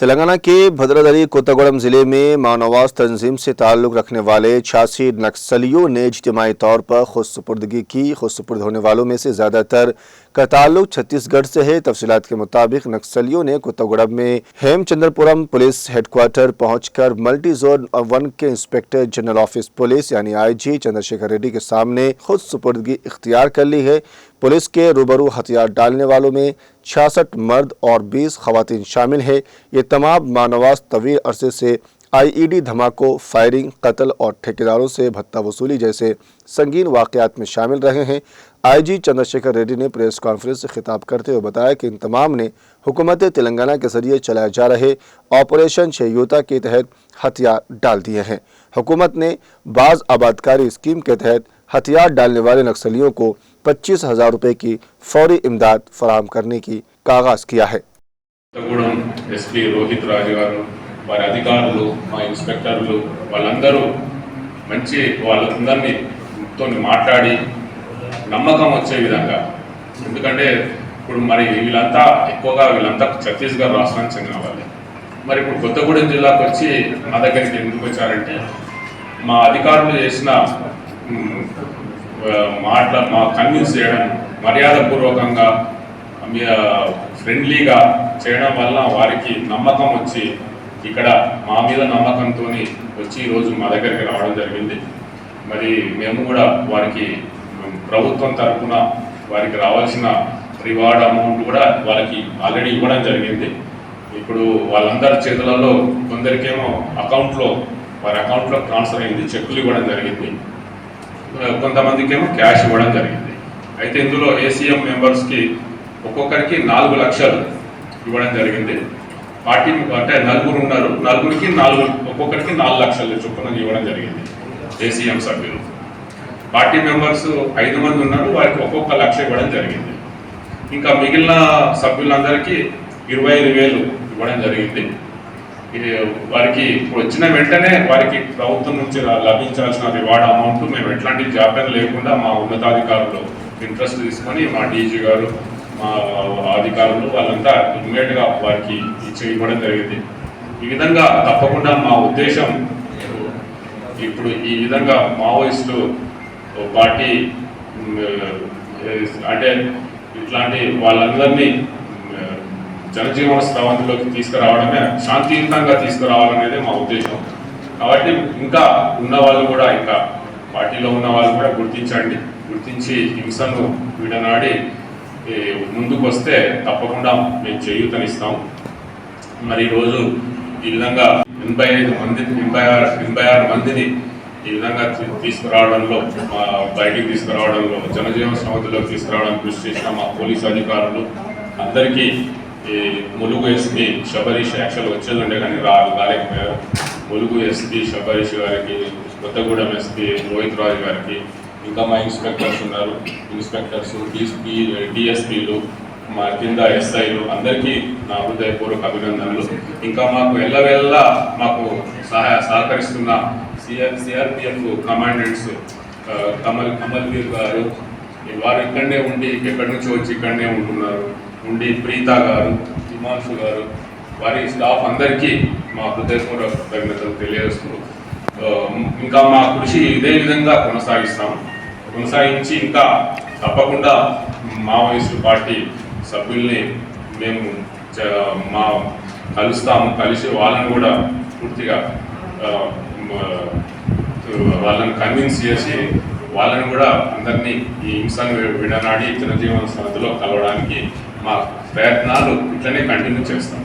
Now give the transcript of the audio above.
तेलंगाना के भद्रादरी कोत्तागुड़म जिले में मानवास तंजीम से ताल्लुक़ रखने वाले 86 नक्सलियों ने इज्तिमाई तौर पर खुदसुपुर्दगी की। खुदसुपुर्द होने वालों में से ज़्यादातर का ताल्लुक़ छत्तीसगढ़ से है। तफसीलात के मुताबिक नक्सलियों ने कोत्तागुड़म में हेमचंद्रपुरम पुलिस हेडक्वार्टर पहुंचकर मल्टी जोन 1 के इंस्पेक्टर जनरल ऑफिस पुलिस यानी IG चंद्रशेखर रेड्डी के सामने खुदसुपुर्दगी इख्तियार कर ली है। पुलिस के रूबरू हथियार डालने वालों में 66 मर्द और 20 खवातीन शामिल है। ये तमाम मानवास तवील अरसे से IED धमाकों, फायरिंग, कत्ल और ठेकेदारों से भत्ता वसूली जैसे संगीन वाक़यात में शामिल रहे हैं। IG चंद्रशेखर रेड्डी ने प्रेस कॉन्फ्रेंस से खिताब करते हुए बताया कि इन तमाम ने हुकूमत तेलंगाना के जरिए चलाए जा रहे ऑपरेशन शेयूता के तहत हथियार डाल दिए हैं। हुकूमत ने बाज़ आबादकारी स्कीम के तहत हथियार डालने वाले नक्सलियों को 25,000 रुपये की फौरी इमदाद फराहम करने की का आगाज़ किया है। SP रोहित राजु गाరు వారి అధికారులు మా ఇన్స్పెక్టర్లు వాళ్ళందరూ మంచి వాళ్ళందరితో మాట్లాడి నమ్మకం వచ్చే విధంగా, ఎందుకంటే ఇప్పుడు మరి వీళ్ళంతా ఛత్తీస్గఢ్ రాష్ట్రానికి చెందిన వాళ్ళే. మరి ఇప్పుడు కొత్తగూడెం జిల్లాకు వచ్చి మా దగ్గరికి ఎందుకు వచ్చారంటే మా అధికారులు చేసిన మా కన్విన్స్ చేయడం, మర్యాదపూర్వకంగా ఫ్రెండ్లీగా చేయడం వల్ల వారికి నమ్మకం వచ్చి ఇక్కడ మా మీద నమ్మకంతో వచ్చి ఈరోజు మా దగ్గరికి రావడం జరిగింది. మరి మేము కూడా వారికి ప్రభుత్వం తరఫున వారికి రావాల్సిన రివార్డ్ అమౌంట్ కూడా వాళ్ళకి ఆల్రెడీ ఇవ్వడం జరిగింది. ఇప్పుడు వాళ్ళందరి చేతులలో కొందరికేమో వారి అకౌంట్లో ట్రాన్స్ఫర్ అయింది, చెక్కులు ఇవ్వడం జరిగింది. కొంతమందికేమో క్యాష్ ఇవ్వడం జరిగింది. అయితే ఇందులో ACM మెంబర్స్కి ఒక్కొక్కరికి 4 లక్షలు ఇవ్వడం జరిగింది. పార్టీ అంటే నలుగురు ఉన్నారు, ఒక్కొక్కరికి 4 లక్షల చొప్పున ఇవ్వడం జరిగింది. ACM సభ్యులు పార్టీ మెంబర్స్ 5 మంది ఉన్నారు, వారికి ఒక్కొక్క 1 లక్ష ఇవ్వడం జరిగింది. ఇంకా మిగిలిన సభ్యులందరికీ 25,000 ఇవ్వడం జరిగింది. వారికి వచ్చిన వెంటనే వారికి ప్రభుత్వం నుంచి లభించాల్సిన రివార్డ్ అమౌంట్ మేము ఎట్లాంటి జాప్యం లేకుండా మా ఉన్నతాధికారులు ఇంట్రెస్ట్ తీసుకొని మా DG గారు, మా అధికారులు వాళ్ళంతా ఇమ్మీడియట్గా వారికి ఇవ్వడం జరిగింది. ఈ విధంగా తప్పకుండా మా ఉద్దేశం ఇప్పుడు ఈ విధంగా మావోయిస్టులు పార్టీ అంటే ఇట్లాంటి వాళ్ళందరినీ జనజీవన స్రవంతిలోకి తీసుకురావడమే, శాంతియుతంగా తీసుకురావాలనేది మా ఉద్దేశం. కాబట్టి ఇంకా ఉన్న వాళ్ళు కూడా, ఇంకా పార్టీలో ఉన్న వాళ్ళు కూడా గుర్తించి హింసను విడనాడి ముందుకు వస్తే తప్పకుండా మేము చేయూతనిస్తాం. మరి ఈరోజు ఈ విధంగా 86 మందిని ఈ విధంగా తీసుకురావడంలో, బయటికి తీసుకురావడంలో, జనజీవన స్రవంతిలోకి తీసుకురావడానికి కృషి చేసిన మా పోలీసు అధికారులు అందరికీ, ములుగు SP శబరీష్ యాక్చువల్ వచ్చేదండే కానీ రాలేకపోయారు. ములుగు SP శబరీష్ గారికి, కొత్తగూడెం SP రోహిత్ రాజు గారికి, ఇంకా మా ఇన్స్పెక్టర్స్ ఉన్నారు, DSPలు, మా కింద SIలు అందరికీ నా హృదయపూర్వక అభినందనలు. ఇంకా మాకు ఎల్లవేళలా మాకు సహకరిస్తున్న CRPF కమాండెంట్స్ కమల్వీర్ గారు, వారు ఇక్కడనే ఉండి, ఎక్కడి నుంచో వచ్చి ఇక్కడనే ఉండి ప్రీతా గారు, హిమాంశు గారు, వారి స్టాఫ్ అందరికీ మా హృదయపూర్వక కృతజ్ఞతలు తెలియజేస్తూ ఇంకా మా కృషి ఇదే విధంగా కొనసాగించి ఇంకా తప్పకుండా మావోయిస్టు పార్టీ సభ్యుల్ని మేము కలిసి వాళ్ళని కూడా పూర్తిగా వాళ్ళని కన్విన్స్ చేసి వాళ్ళని కూడా అందరినీ ఈ హింసను విడనాడి జనజీవన స్రవంతిలో కలవడానికి మా ప్రయత్నాలు ఇట్లనే కంటిన్యూ చేస్తాం.